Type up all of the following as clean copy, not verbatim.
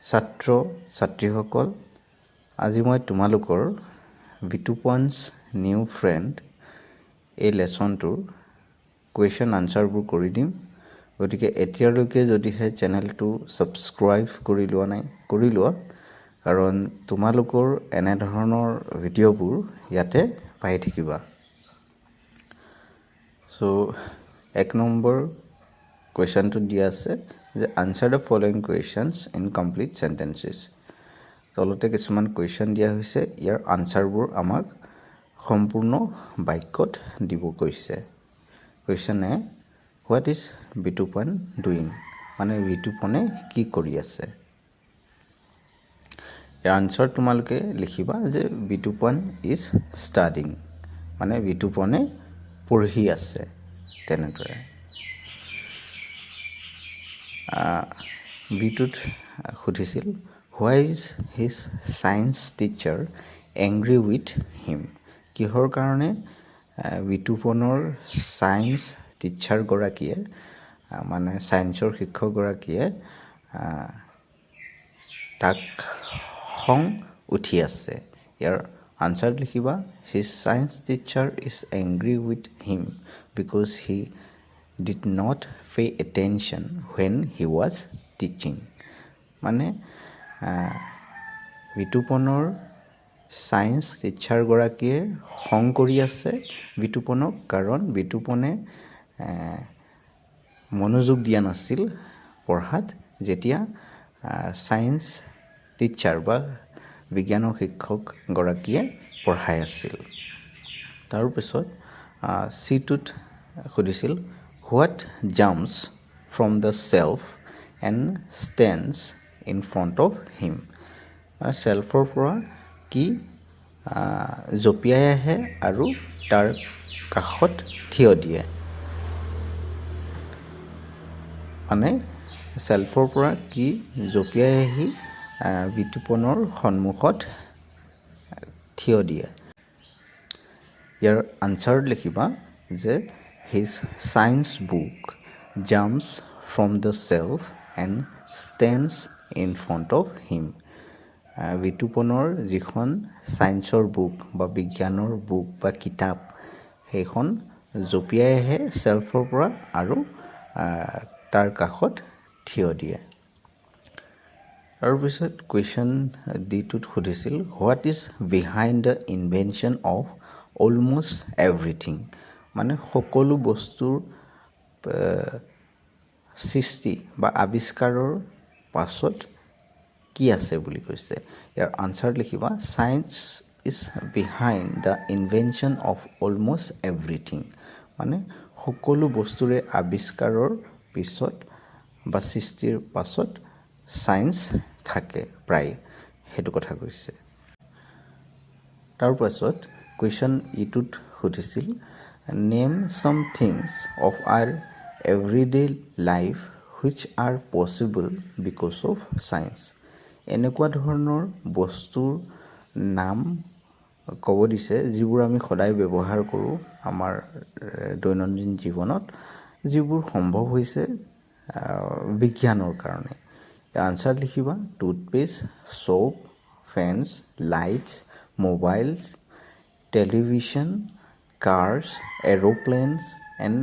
ছাত্ৰ ছাত্ৰীসকল, আজি মই তোমালোকৰ বিটুপনছ নিউ ফ্ৰেণ্ড এই লেচনটোৰ কুৱেশ্যন আনচাৰবোৰ কৰি দিম। গতিকে এতিয়ালৈকে যদিহে চেনেলটো ছাবস্ক্ৰাইব কৰি লোৱা নাই, কৰি লোৱা, কাৰণ তোমালোকৰ এনেধৰণৰ ভিডিঅ'বোৰ ইয়াতে পাই থাকিবা। চ' 1 নম্বৰ কুৱেশ্যনটো দিয়া আছে যে answer the following questions in complete sentences. তলতে কিছুমান কুৱেশ্যন দিয়া হৈছে, ইয়াৰ আনচাৰবোৰ আমাক সম্পূৰ্ণ বাক্যত দিব কৈছে। Question A, what is Bitupan doing? মানে বিটুপনে কি কৰি আছে? ইয়াৰ আনচাৰ তোমালোকে লিখিবা যে বিটুপন ইজ ষ্টাডিং, মানে বিটুপনে পঢ়ি আছে। তেনেদৰে বিটোত সুধিছিল, why is his science teacher angry with him? কিহৰ কাৰণে বিটুপনৰ ছায়েন্স টিচাৰগৰাকীয়ে, মানে ছায়েন্সৰ শিক্ষকগৰাকীয়ে তাক খং উঠি আছে? ইয়াৰ আনচাৰ লিখিবা, his science teacher is angry with him because he did not pay attention when he was teaching. মানে বিটুপনৰ ছায়েন্স টিচাৰগৰাকীয়ে খং কৰি আছে বিটুপনক, কাৰণ বিটুপনে মনোযোগ দিয়া নাছিল পঢ়াত, যেতিয়া ছায়েন্স টিচাৰ বা বিজ্ঞানৰ শিক্ষকগৰাকীয়ে পঢ়াই আছিল। তাৰপিছত চিটোত সুধিছিল, what jumps from the shelf and stands in front of him? চেল্ফৰ পৰা কি জঁপিয়াই আহে আৰু তাৰ কাষত থিয় দিয়ে? মানে চেল্ফৰ পৰা কি জঁপিয়াই আহি বিটুপনৰ সন্মুখত থিয় দিয়ে? ইয়াৰ আনচাৰ লিখিবা যে his science book jumps from the shelf and stands in front of him. বিটুপনৰ যিখন ছায়েন্সৰ বুক বা বিজ্ঞানৰ বুক বা কিতাপ, সেইখন জঁপিয়াই আহে চেল্ফৰ পৰা আৰু তাৰ কাষত থিয় দিয়ে। তাৰপিছত কুৱেশ্যন ডিটোত সুধিছিল, what is behind the invention of almost everything? মানে সকলো বস্তুৰ সৃষ্টি বা আৱিষ্কাৰৰ পাছত কি আছে বুলি কৈছে। ইয়াৰ আনচাৰ লিখিবা, science is behind the invention of almost everything. মানে সকলো বস্তুৰে আৱিষ্কাৰৰ পিছত বা সৃষ্টিৰ পাছত ছায়েন্স থাকে প্ৰায়, সেইটো কথা কৈছে। তাৰপাছত কুৱেশ্যন ইটোত সুধিছিল, name some things of our everyday life which are possible because of science. এনেকুৱা ধৰণৰ বস্তুৰ নাম ক'ব দিছে যিবোৰ আমি সদায় ব্যৱহাৰ কৰোঁ আমাৰ দৈনন্দিন জীৱনত, যিবোৰ সম্ভৱ হৈছে বিজ্ঞানৰ কাৰণে। আনচাৰ লিখিবা, toothpaste, soap, fans, lights, mobiles, television, cars, aeroplanes and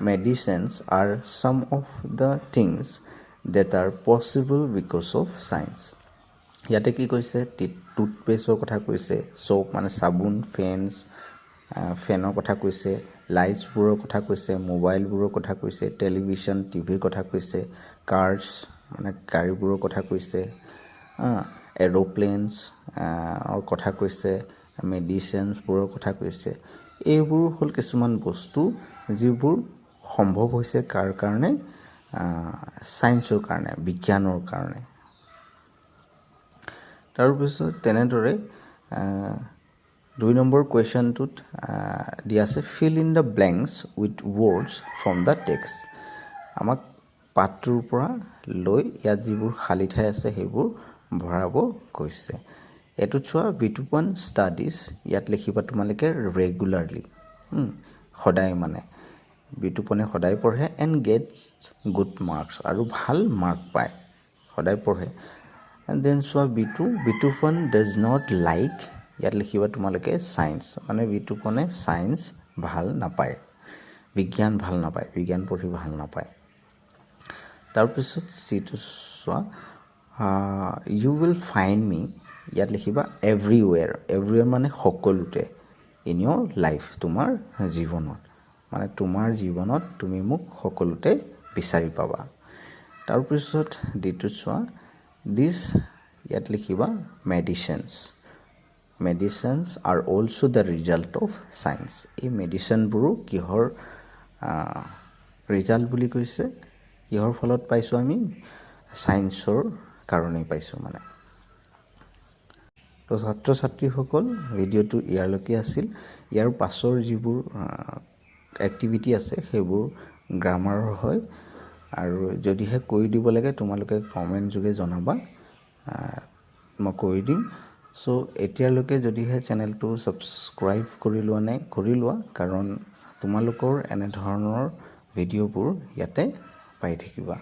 medicines are some of the things that are possible because of science. ইয়াতে কি কৈছে, টুথপেষ্টৰ কথা কৈছে, soap মানে চাবোন, ফেনৰ কথা কৈছে, লাইটছবোৰৰ কথা কৈছে, মোবাইলবোৰৰ কথা কৈছে, টেলিভিশ্যন টিভিৰ কথা কৈছে, কাৰ্ছ মানে গাড়ীবোৰৰ কথা কৈছে, এৰ'প্লেনছৰ কথা কৈছে, মেডিচিনছবোৰৰ কথা কৈছে। এইবোৰ হ'ল কিছুমান বস্তু যিবোৰ সম্ভৱ হৈছে কাৰ কাৰণে? ছায়েন্সৰ কাৰণে, বিজ্ঞানৰ কাৰণে। তাৰপিছত তেনেদৰে 2 নম্বৰ কুৱেশ্যনটোত দিয়া আছে, fill in the blanks with words from the text. আমাক পাঠটোৰ পৰা লৈ ইয়াত যিবোৰ খালী ঠাই আছে সেইবোৰ ভৰাব কৈছে। এইটোত চোৱা, বিটুপন ষ্টাডিজ, ইয়াত লিখিবা তোমালোকে ৰেগুলাৰলি, সদায়, মানে বিটুপনে সদায় পঢ়ে, এণ্ড গেটছ গুড মাৰ্কছ, আৰু ভাল মাৰ্ক পায়, সদায় পঢ়ে। এণ্ড দেন চোৱা বিটুফন ডাজ নট লাইক, ইয়াত লিখিবা তোমালোকে ছায়েন্স, মানে বিটুফনে ছায়েন্স ভাল নাপায়, বিজ্ঞান ভাল নাপায়, বিজ্ঞান পঢ়ি ভাল নাপায়। তাৰপিছত চিটো চোৱা, ইউ উইল ফাইণ্ড মি, ইয়াত লিখিবা এভৰিৱেৰ মানে সকলোতে, ইন ইয়ৰ লাইফ, তোমাৰ জীৱনত, মানে তোমাৰ জীৱনত তুমি মোক সকলোতে বিচাৰি পাবা। তাৰপিছত ডিটো চোৱা, দিছ, ইয়াত লিখিবা medicines are also' the result of science, এই মেডিচিনবোৰো কিহৰ ৰিজাল্ট বুলি কৈছে, কিহৰ ফলত পাইছোঁ আমি, ছায়েন্সৰ কাৰণেই পাইছোঁ মানে। তো ছাত্ৰ ছাত্ৰীসকল, ভিডিঅ'টো ইয়ালৈকে আছিল। ইয়াৰ পাছৰ যিবোৰ এক্টিভিটি আছে সেইবোৰ গ্ৰামাৰৰ হয়, আৰু যদিহে কৰি দিব লাগে তোমালোকে কমেণ্ট যোগে জনাবা, মই কৰি দিম। চ' এতিয়ালৈকে যদিহে চেনেলটো ছাবস্ক্ৰাইব কৰি লোৱা, কাৰণ তোমালোকৰ এনেধৰণৰ ভিডিঅ'বোৰ ইয়াতে পাই থাকিবা।